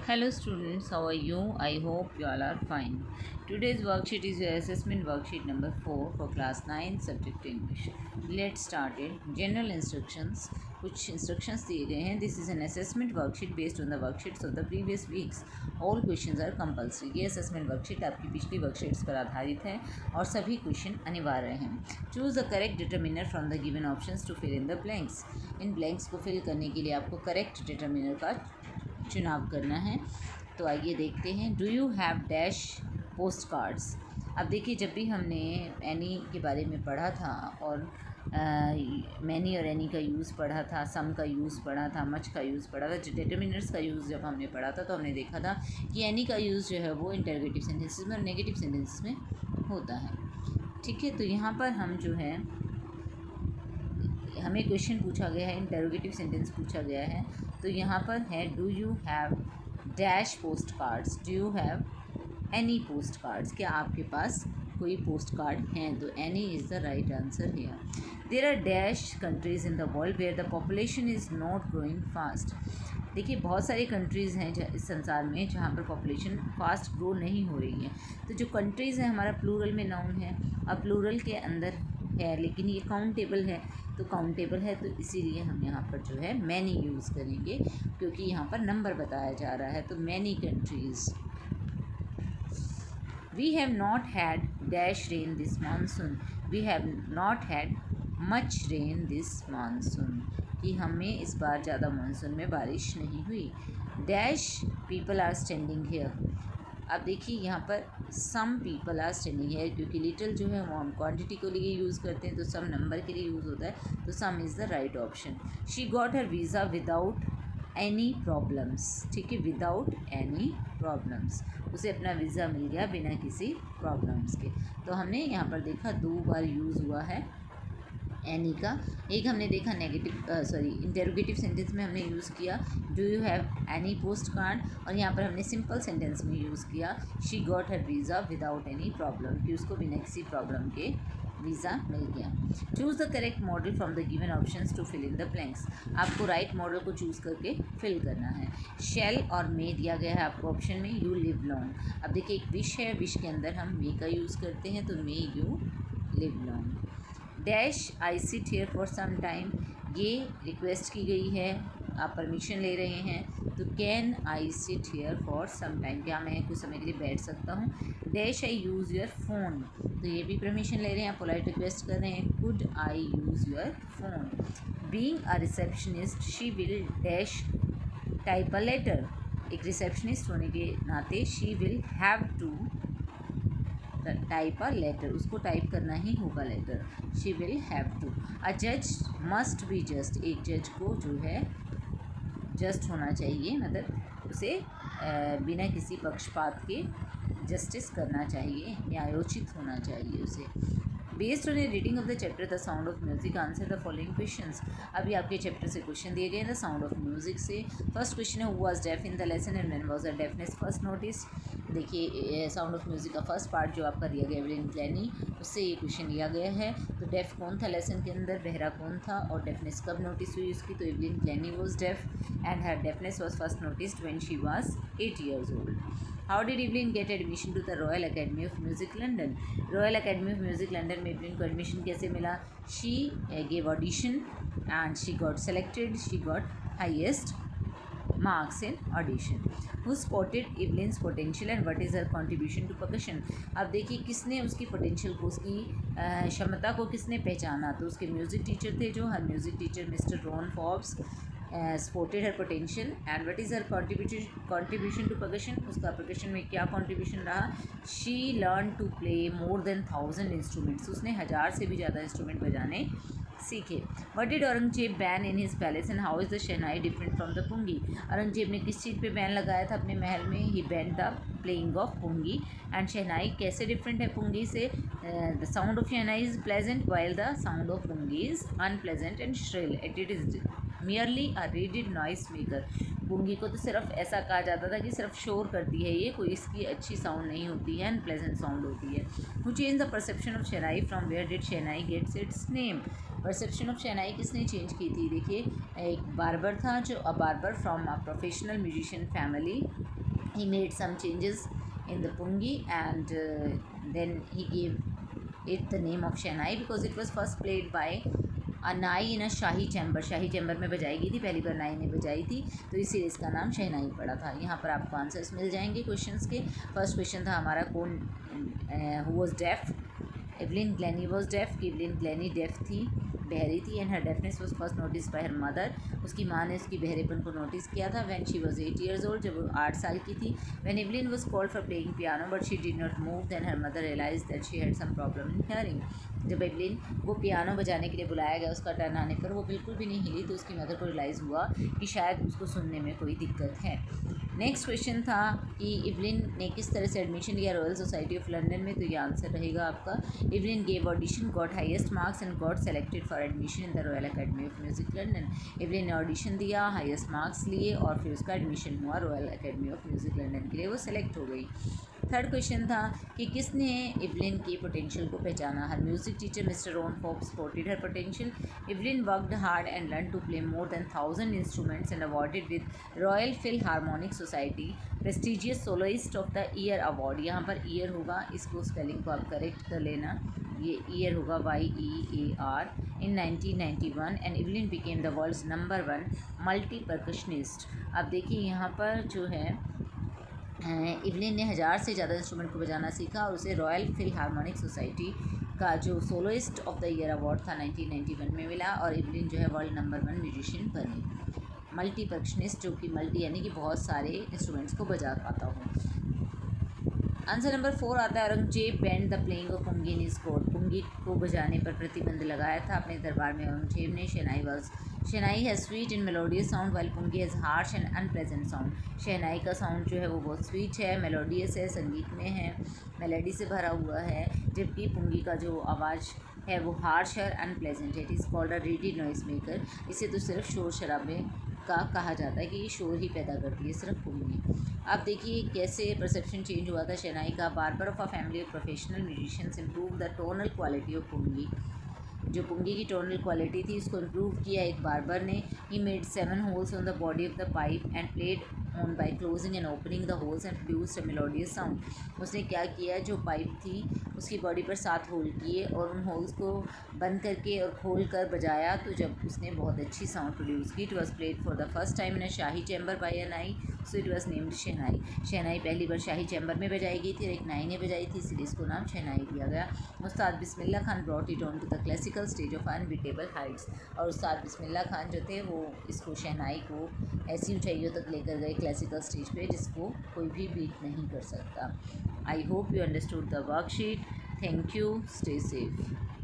Hello students, how are you? I hope you all are fine. Today's worksheet is your assessment worksheet number 4 for class 9 subject English. Let's start it. General instructions. कुछ instructions दिए गए हैं. This is an assessment worksheet based on the worksheets of the previous weeks. All questions are compulsory. ये assessment worksheet आपकी पिछली worksheets पर आधारित है और सभी क्वेश्चन अनिवार्य हैं. Choose the correct determiner from the given options to fill in the blanks. In blanks को fill करने के लिए आपको correct determiner का चुनाव करना है. तो आइए देखते हैं. Do you have dash post cards. अब देखिए, जब भी हमने एनी के बारे में पढ़ा था और मैनी और एनी का यूज़ पढ़ा था, सम का यूज़ पढ़ा था, मच का यूज़ पढ़ा था, डिटर्मिनर्स का यूज़ जब हमने पढ़ा था तो हमने देखा था कि एनी का यूज़ जो है वो इंटरोगेटिव सेंटेंसेस में और नेगेटिव सेंटेंसेस में होता है. ठीक है, तो यहाँ पर हम जो है हमें क्वेश्चन पूछा गया है, इंटरोगेटिव सेंटेंस पूछा गया है. तो यहाँ पर है do you have dash post cards. Do you have any post cards. क्या आपके पास कोई पोस्ट कार्ड हैं? तो any is the right answer here. There are dash countries in the world where the population is not growing fast. देखिए, बहुत सारी countries हैं इस संसार में जहाँ पर पॉपुलेशन फास्ट ग्रो नहीं हो रही है. तो जो कंट्रीज़ हैं हमारा प्लूरल में नाउन है. अब प्लूरल के अंदर है लेकिन ये काउंटेबल है, तो काउंटेबल है तो इसीलिए हम यहाँ पर जो है मैनी यूज़ करेंगे क्योंकि यहाँ पर नंबर बताया जा रहा है. तो many countries. We have not had dash rain this monsoon. We have not had much rain this monsoon. कि हमें इस बार ज़्यादा मानसून में बारिश नहीं हुई. Dash people are standing here. अब देखिए, यहाँ पर सम पीपल आर स्टैंडिंग है क्योंकि लिटिल जो है वो हम क्वांटिटी को लिए यूज़ करते हैं, तो सम नंबर के लिए यूज़ होता है, तो सम is the right option. She got her visa without any problems. ठीक है, विदाउट एनी प्रॉब्लम्स. उसे अपना वीज़ा मिल गया बिना किसी प्रॉब्लम्स के. तो हमने यहाँ पर देखा 2 बार यूज़ हुआ है एनी का. एक हमने देखा इंटेरोगेटिव सेंटेंस में हमने यूज़ किया do you have any post card, और यहाँ पर हमने सिंपल सेंटेंस में यूज़ किया she got her visa without any problem, कि उसको बिना किसी प्रॉब्लम के वीज़ा मिल गया. Choose the correct modal from the given options to fill in the blanks. आपको राइट मॉडल को चूज़ करके फिल करना है. शेल और मे दिया गया है आपको ऑप्शन में. You live long. अब देखिए, एक विश है, विश के अंदर हम मे का यूज़ करते हैं, तो may you live long. Dash I sit here for some time. ये रिक्वेस्ट की गई है, आप परमिशन ले रहे हैं, तो can I sit here for some time. क्या मैं कुछ समय के लिए बैठ सकता हूँ. Dash I use your phone. तो ये भी परमिशन ले रहे हैं, आप पोलाइट रिक्वेस्ट कर रहे हैं. Could I use your phone. Being a receptionist she will dash type a letter. एक रिसेप्शनिस्ट होने के नाते she will have to type a letter. उसको टाइप करना ही होगा letter. She will have to. A जज मस्ट बी जस्ट. एक जज को जो है जस्ट होना चाहिए, मतलब उसे बिना किसी पक्षपात के जस्टिस करना चाहिए, न्यायोचित होना चाहिए उसे. Based on a reading of the chapter the sound of music answer the following questions. अभी आपके चैप्टर से क्वेश्चन दिए गए हैं द साउंड ऑफ म्यूजिक से. फर्स्ट क्वेश्चन है who was deaf in the lesson and when was the deafness first notice. देखिए, sound of music का फर्स्ट पार्ट जो आपका दिया गया एवलिन क्लैनी, उससे ये क्वेश्चन लिया गया है. तो डेफ कौन था लेसन के अंदर, बहरा कौन था, और डेफनेस कब नोटिस हुई उसकी. तो Evelyn Glennie was deaf and her deafness was first noticed when she was 8 years old. How did Evelyn get admission to the Royal Academy of Music London? Royal Academy of Music London में Evelyn को admission कैसे मिला. She gave audition and she got selected. She got highest marks in audition. Who spotted Evelyn's potential and what is her contribution to percussion? अब देखिए, किसने उसकी potential को, उसकी क्षमता को किसने पहचाना. तो उसके म्यूज़िक टीचर थे, जो her music teacher mister Ron Forbes spotted her potential. and what is her contribution to percussion? उसका percussion में क्या contribution रहा. she learned to play more than 1000 instruments. उसने 1000 से भी ज़्यादा इंस्ट्रूमेंट बजाने सीखे. What did Aurangzeb ban in his palace and how is the shehnai different from the pungi? Aurangzeb ने किस चीज़ पे बैन लगाया था अपने महल में. he banned the playing of pungi. and शहनाई कैसे डिफरेंट है pungi से. the sound of shehnai is pleasant while the sound of pungi is unpleasant and shrill. it is merely a reeded noise maker. पुंगी को तो सिर्फ ऐसा कहा जाता था कि सिर्फ शोर करती है, ये कोई इसकी अच्छी साउंड नहीं होती है, अनप्लेजेंट साउंड होती है. Who changed the perception of shehnai? from where did shehnai gets its name? Perception of shehnai किसने चेंज की थी? देखिए, एक बार्बर था जो a barber from a professional musician family, he made some changes in the pungi and then he gave it the name of Shehnai because it was first played by a nai in a shahi chamber. Shahi chamber में बजाई गई थी, पहली बार नाई ने बजाई थी, तो इसीलिए इसका नाम शहनाई पड़ा था। यहाँ पर आपको आंसर्स मिल जाएंगे क्वेश्चंस के। फर्स्ट क्वेश्चन था हमारा, कौन who was deaf? Evelyn Glennie was deaf. Evelyn Glennie deaf थी, बहरी थी, and her deafness was first notice by her mother. उसकी माँ ने उसकी बहरेपन को नोटिस किया था when she was 8 years old, जब वो 8 साल की थी। When Evelyn was called for playing piano but she did not move, then her mother realise that she had some problem in hearing. जब एवलिन वो पियानो बजाने के लिए बुलाया गया, उसका टर्न आने पर वो बिल्कुल भी नहीं हिली, तो उसकी मदर को रियलाइज़ हुआ कि शायद उसको सुनने में कोई दिक्कत है। नेक्स्ट क्वेश्चन था कि इवलिन ने किस तरह से एडमिशन लिया रॉयल सोसाइटी ऑफ लंदन में, तो ये आंसर रहेगा आपका, Evelyn gave audition, got highest marks and got selected for admission in the royal academy of music London. Evelyn ने ऑडिशन दिया, हाईएस्ट मार्क्स लिए और फिर उसका एडमिशन हुआ royal academy of music London के लिए, वो सेलेक्ट हो गई। थर्ड क्वेश्चन था कि किसने इवलिन की पोटेंशियल को पहचाना? Her music teacher mister Ron फोप supported her potential. Evelyn worked hard and learn to play more than 1000 instruments and awarded with Royal Philharmonic Society prestigious soloist of the year award. यहाँ पर year होगा, इसको spelling को आप correct कर लेना, ये ईयर होगा YEAR in 1991 and Evelyn became the world's number 1 multi percussionist. अब देखिए यहाँ पर जो है इवलिन ने 1000 से ज़्यादा इंस्ट्रूमेंट को बजाना सीखा और उसे रॉयल फिलहार्मोनिक सोसाइटी का जो soloist of the year award था 1991 में मिला, और इवलिन जो है वर्ल्ड नंबर 1 म्यूजिशियन बनी। मल्टी परकशनिस्ट, जो कि मल्टी यानी कि बहुत सारे इंस्ट्रूमेंट्स को बजा पाता हूँ। आंसर नंबर 4 आता है, Aurangzeb banned the playing of pungi in his court. पुंगी को बजाने पर प्रतिबंध लगाया था अपने दरबार में औरंगजेब ने। शहनाई है sweet and melodious sound while pungi has harsh and unpleasant sound. शहनाई का साउंड जो है वो बहुत स्वीट है, मेलोडियस है, संगीत में है, मेलेडी से भरा हुआ है, जबकि पुंगी का जो आवाज़ है वो हार्श और अनप्लेजेंट है। It is called a ready noise maker. इसे तो सिर्फ शोर शराबे का कहा जाता है कि ये शोर ही पैदा करती है सिर्फ पुंगी। अब देखिए कैसे परसेप्शन चेंज हुआ था शहनाई का। Barber of a family of professional musicians improve the tonal quality of pungi. जो पुंगी की टोनल क्वालिटी थी उसको इम्प्रूव किया एक बार्बर ने। He made 7 holes on the body of the pipe and played on by closing and opening the holes and produced a melodious sound. उसने क्या किया, जो पाइप थी उसकी बॉडी पर 7 होल किए और उन होल्स को बंद करके और खोल कर बजाया, तो जब उसने बहुत अच्छी साउंड प्रोड्यूस की। It was played for the first time in a shahi chamber by a nai, so it was named shehnai. शहनाई पहली बार शाही चैम्बर में बजाई गई थी और एक नाई ने बजाई थी, इसलिए इसको नाम शहनाई दिया गया। Ustad Bismillah Khan brought it on to the classical stage of unbeatable heights. और उस्ताद बिस्मिल्लाह खान जो थे वो इसको शहनाई को ऐसी ऊंचाइयों तक लेकर गए क्लासिकल स्टेज पे जिसको कोई भी बीट नहीं कर सकता। I hope you understood the worksheet. Thank you, stay safe.